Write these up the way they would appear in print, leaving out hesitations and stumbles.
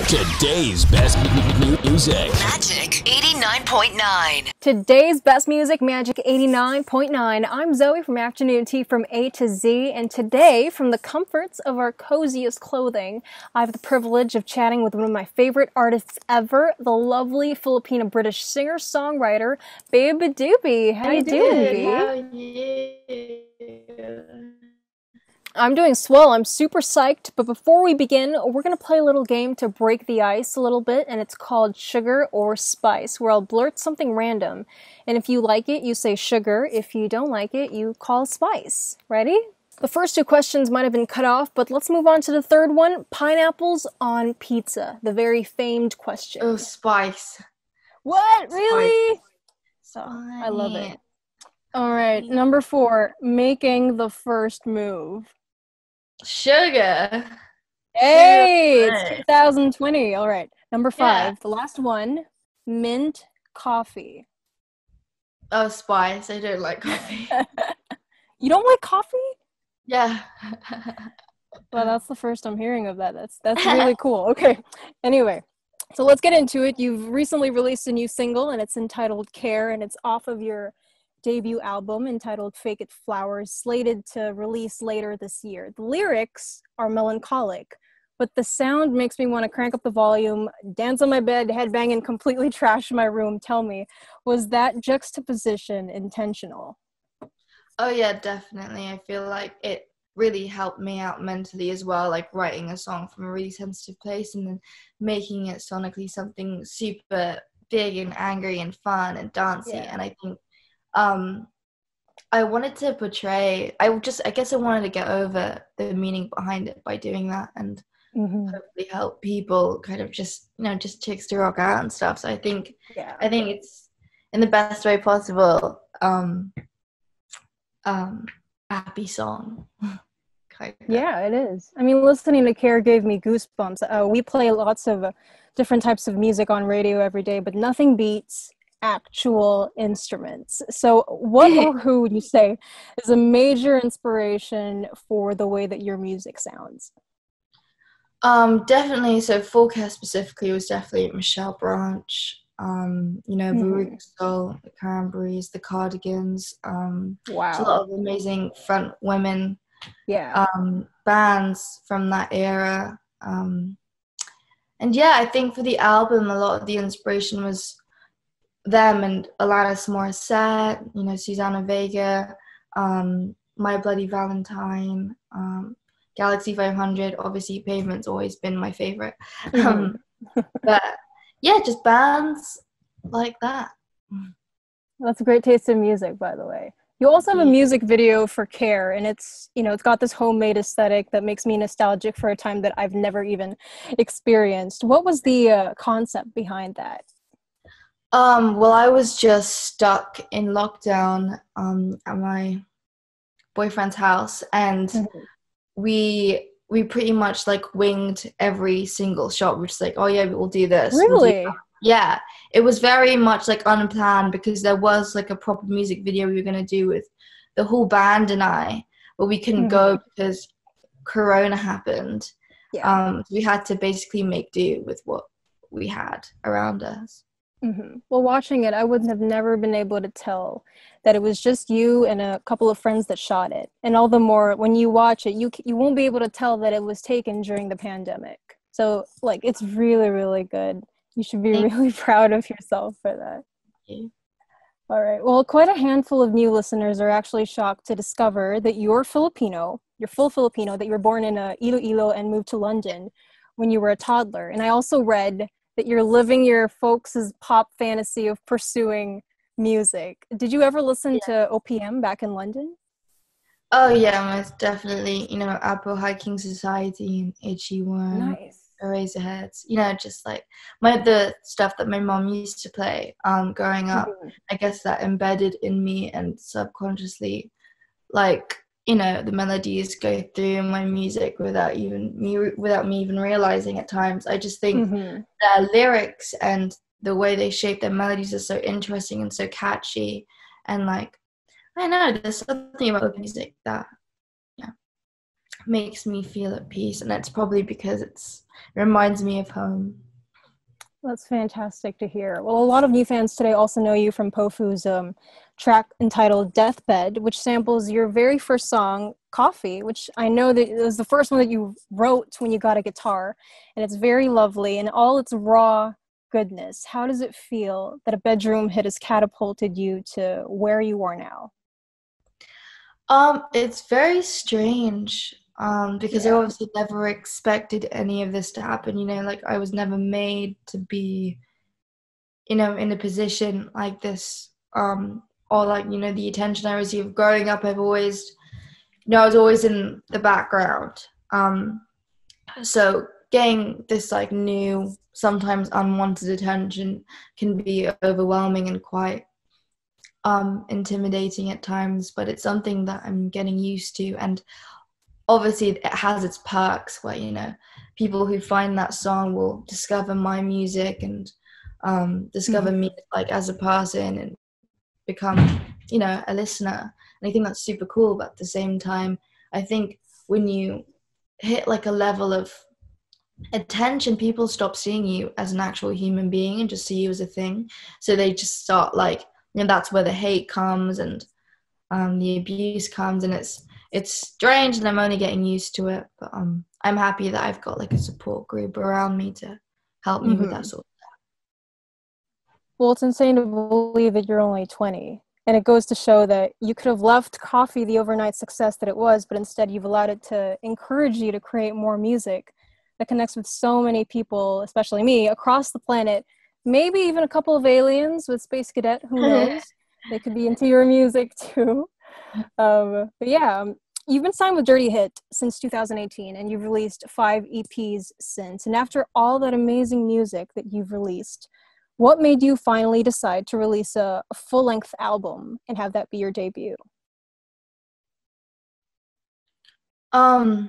Today's best music. Magic 89.9. Today's best music, Magic 89.9. I'm Zoe from Afternoon Tea from A to Z, and today, from the comforts of our coziest clothing, I have the privilege of chatting with one of my favorite artists ever, the lovely Filipino-British singer-songwriter, Beabadoobee. How you doing, Bea? How are you? I'm doing swell. I'm super psyched, but before we begin, we're going to play a little game to break the ice a little bit, and it's called Sugar or Spice, where I'll blurt something random, and if you like it, you say sugar. If you don't like it, you call spice. Ready? The first two questions might have been cut off, but let's move on to the third one. Pineapples on pizza, the very famed question. Oh, spice. What? Really? So I love it. All right, number 4, making the first move. Sugar. Hey, Sugar. it's 2020. All right. Number 5, Yeah. the last one, mint coffee. Oh, spice. I don't like coffee. You don't like coffee? Yeah. Well, that's the first I'm hearing of that. That's really cool. Okay. Anyway, so let's get into it. You've recently released a new single, and it's entitled Care, and it's off of your debut album entitled Fake It Flowers, slated to release later this year. The lyrics are melancholic, but the sound makes me want to crank up the volume, dance on my bed, headbang, and completely trash my room. Tell me, was that juxtaposition intentional? Oh, yeah, definitely. I feel like it really helped me out mentally as well, like writing a song from a really sensitive place and then making it sonically something super big and angry and fun and dancey. Yeah. And I think I wanted to portray, I guess I wanted to get over the meaning behind it by doing that and hopefully help people kind of just chicks to rock out and stuff. So I think it's in the best way possible, happy song. Kind of. Yeah, it is. I mean, listening to Care gave me goosebumps. We play lots of different types of music on radio every day, but nothing beats actual instruments. So what or who would you say is a major inspiration for the way that your music sounds? Definitely. So Forecast specifically was definitely Michelle Branch, Veruca Soul, the Cranberries, the Cardigans, Wow. a lot of amazing front women, Yeah. bands from that era. And yeah, I think for the album, a lot of the inspiration was them and Alanis Morissette, Susanna Vega, My Bloody Valentine, Galaxy 500. Obviously, Pavement's always been my favorite. But yeah, just bands like that. That's a great taste in music, by the way. You also have a music video for Care, and it's got this homemade aesthetic that makes me nostalgic for a time that I've never even experienced. What was the concept behind that? Well, I was just stuck in lockdown at my boyfriend's house, and we pretty much like winged every single shot. We're just like, oh yeah, we'll do this. Really? We'll do that. Yeah, it was very much like unplanned because there was like a proper music video we were gonna do with the whole band and I, but we couldn't go because Corona happened. Yeah. We had to basically make do with what we had around us. Well, watching it, I would have never been able to tell that it was just you and a couple of friends that shot it. And all the more, when you watch it, you won't be able to tell that it was taken during the pandemic. So, like, it's really, really good. You should be really proud of yourself for that. Thank you. All right. Well, quite a handful of new listeners are actually shocked to discover that you're Filipino, you're full Filipino, that you were born in Iloilo and moved to London when you were a toddler. And I also read that you're living your folks' pop fantasy of pursuing music. Did you ever listen to OPM back in London? Oh yeah, most definitely. Apple Hiking Society and Itchy Worm, Nice. Eraserheads. Just like the stuff that my mom used to play growing up. I guess that embedded in me and subconsciously, like the melodies go through my music without me even realizing at times. I just think their lyrics and the way they shape their melodies are so interesting and so catchy, and like I know there's something about music that makes me feel at peace, and it's probably because it reminds me of home. That's fantastic to hear. Well, a lot of new fans today also know you from Pofu's track entitled Deathbed, which samples your very first song, Coffee, which I know that it was the first one that you wrote when you got a guitar. And it's very lovely in all its raw goodness. How does it feel that a bedroom hit has catapulted you to where you are now? It's very strange. Because I obviously never expected any of this to happen, like I was never made to be, in a position like this, or like, the attention I received growing up. I've always, I was always in the background. So getting this like new, sometimes unwanted attention can be overwhelming and quite intimidating at times, but it's something that I'm getting used to. And obviously it has its perks where, people who find that song will discover my music and discover me like as a person and become, a listener. And I think that's super cool. But at the same time, I think when you hit like a level of attention, people stop seeing you as an actual human being and just see you as a thing. So they just start like, that's where the hate comes and the abuse comes, and it's strange, and I'm only getting used to it. But I'm happy that I've got like a support group around me to help me with that sort of stuff. Well, it's insane to believe that you're only 20. And it goes to show that you could have left Coffee the overnight success that it was, but instead you've allowed it to encourage you to create more music that connects with so many people, especially me, across the planet. Maybe even a couple of aliens with Space Cadet, who knows? They could be into your music too. But yeah, you've been signed with Dirty Hit since 2018, and you've released 5 EPs since. And after all that amazing music that you've released, what made you finally decide to release a full-length album and have that be your debut? I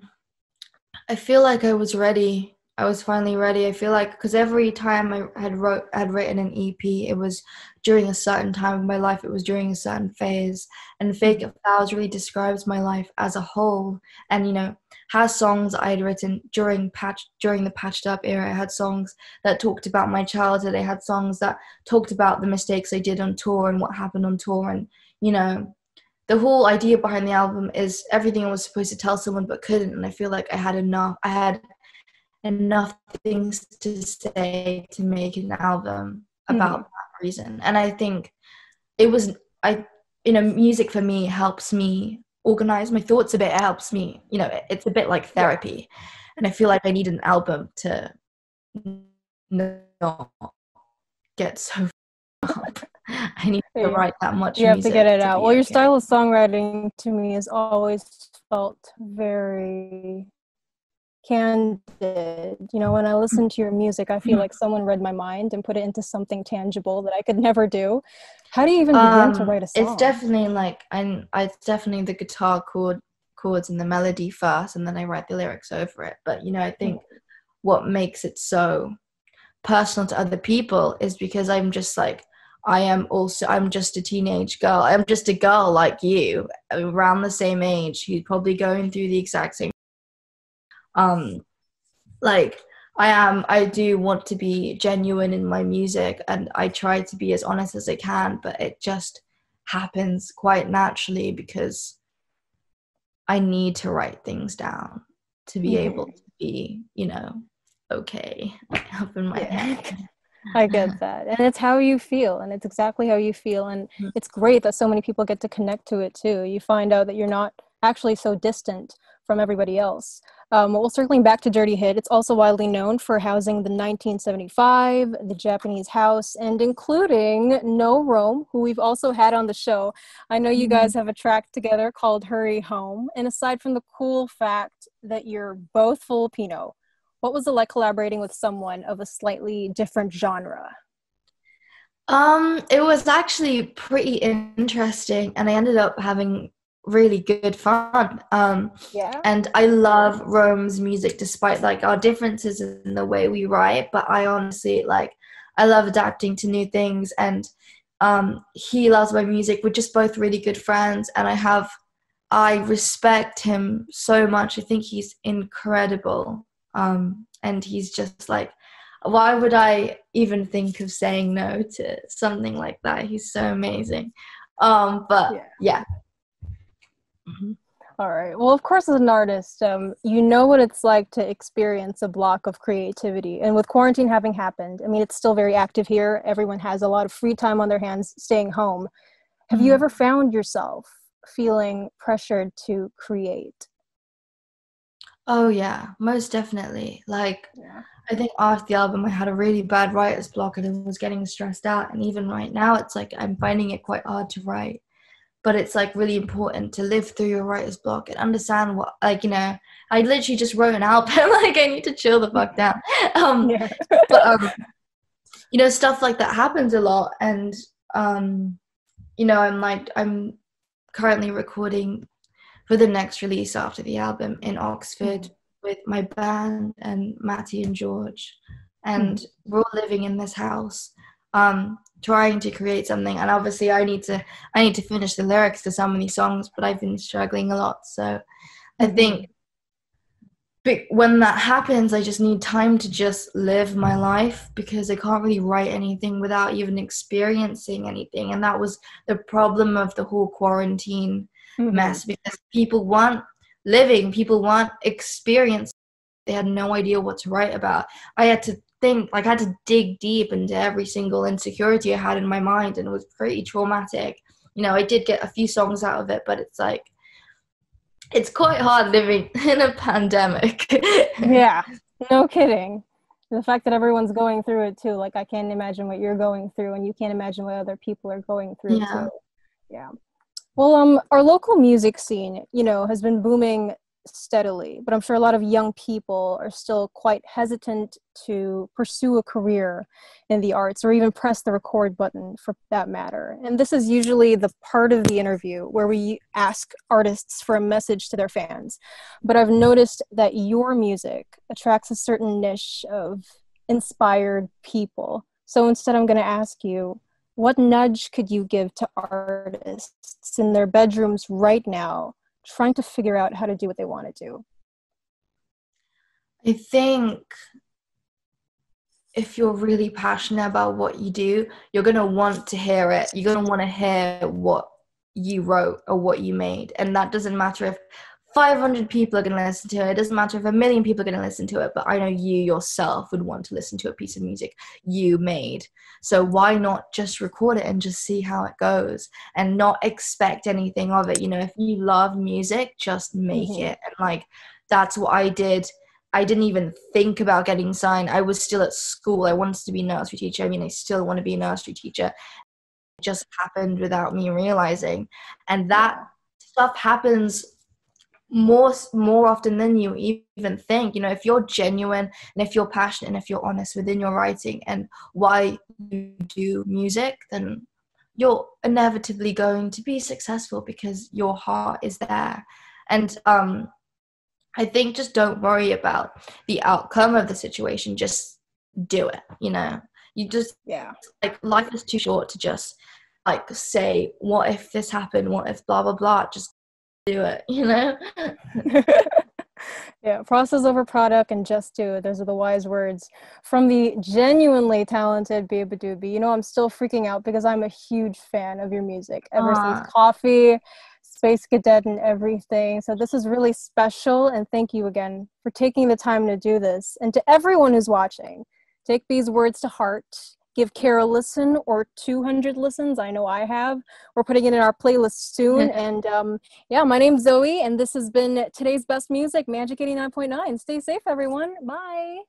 feel like I was ready. I was finally ready. I feel like because every time I had written an EP, it was during a certain time of my life. It was during a certain phase. And Fake of Flowers really describes my life as a whole. And has songs I had written during the Patched Up era. I had songs that talked about my childhood. I had songs that talked about the mistakes I did on tour and what happened on tour. And the whole idea behind the album is everything I was supposed to tell someone but couldn't. And I feel like I had enough things to say to make an album about that reason. And I think music for me helps me organize my thoughts a bit. It helps me, it's a bit like therapy. And I feel like I need an album to not get so up. I need to write that much music. You have to get it out. Well, your style of songwriting to me has always felt very candid. When I listen to your music, I feel like someone read my mind and put it into something tangible that I could never do. How do you even begin to write a song? It's definitely like it's definitely the guitar chords and the melody first, and then I write the lyrics over it. But I think what makes it so personal to other people is because I'm just like, I'm just a teenage girl. I'm just a girl like you, around the same age, who's probably going through the exact same. Like I do want to be genuine in my music, and I try to be as honest as I can, but it just happens quite naturally because I need to write things down to be able to be, okay up in my head. I get that. And it's how you feel, and it's exactly how you feel. And it's great that so many people get to connect to it too. You find out that you're not actually so distant from everybody else. Well, circling back to Dirty Hit, it's also widely known for housing the 1975, the Japanese House, and including Norome, who we've also had on the show. I know you guys have a track together called Hurry Home. And aside from the cool fact that you're both Filipino, what was it like collaborating with someone of a slightly different genre? It was actually pretty interesting, and I ended up having really good fun. And I love Rome's music despite like our differences in the way we write, but I honestly I love adapting to new things, and he loves my music. We're just both really good friends, and I have I respect him so much. I think he's incredible. And he's just like, why would I even think of saying no to something like that? He's so amazing. But yeah. Mm-hmm. All right. Well, of course, as an artist, you know what it's like to experience a block of creativity. And with quarantine having happened, I mean, it's still very active here. Everyone has a lot of free time on their hands staying home. Have you ever found yourself feeling pressured to create? Oh, yeah, most definitely. Like, I think after the album, I had a really bad writer's block and I was getting stressed out. And even right now, it's like I'm finding it quite hard to write. But it's like really important to live through your writer's block and understand what, like, you know, I literally just wrote an album. Like, I need to chill the fuck down. But you know, stuff like that happens a lot. And you know, I'm currently recording for the next release after the album in Oxford with my band and Matty and George, and we're all living in this house, trying to create something. And obviously I need to finish the lyrics to some of these songs, but I've been struggling a lot. So I think when that happens, I just need time to just live my life, because I can't really write anything without even experiencing anything. And that was the problem of the whole quarantine mess, because people want living, people want experience. They had no idea what to write about. I had to think, like, I had to dig deep into every single insecurity I had in my mind, and it was pretty traumatic. You know, I did get a few songs out of it, but it's like, it's quite hard living in a pandemic. Yeah, no kidding. The fact that everyone's going through it too, like I can't imagine what you're going through, and you can't imagine what other people are going through too. Yeah. Well, our local music scene, you know, has been booming steadily, but I'm sure a lot of young people are still quite hesitant to pursue a career in the arts, or even press the record button for that matter. And this is usually the part of the interview where we ask artists for a message to their fans. But I've noticed that your music attracts a certain niche of inspired people. So instead, I'm going to ask you, what nudge could you give to artists in their bedrooms right now, trying to figure out how to do what they want to do? I think if you're really passionate about what you do, you're going to want to hear it. You're going to want to hear what you wrote or what you made. And that doesn't matter if 500 people are going to listen to it. It doesn't matter if 1 million people are going to listen to it. But I know you yourself would want to listen to a piece of music you made. So why not just record it and just see how it goes and not expect anything of it? You know, if you love music, just make it. And like, that's what I did. I didn't even think about getting signed. I was still at school. I wanted to be a nursery teacher. I mean, I still want to be a nursery teacher. It just happened without me realizing. And that stuff happens more often than you even think. You know, if you're genuine and if you're passionate and if you're honest within your writing and why you do music, then you're inevitably going to be successful because your heart is there. And I think just don't worry about the outcome of the situation. Just do it. You know, you just like, life is too short to just like say, what if this happened, what if blah blah blah. Just do it, you know. Yeah, process over product and just do it. Those are the wise words from the genuinely talented Beabadoobee. You know, I'm still freaking out because I'm a huge fan of your music ever since Coffee, Space Cadet, and everything. So this is really special, and thank you again for taking the time to do this. And to everyone who's watching, take these words to heart. Give Care a listen, or 200 listens. I know I have. We're putting it in our playlist soon. And yeah, my name's Zoe, and this has been today's best music, Magic 89.9. Stay safe, everyone. Bye.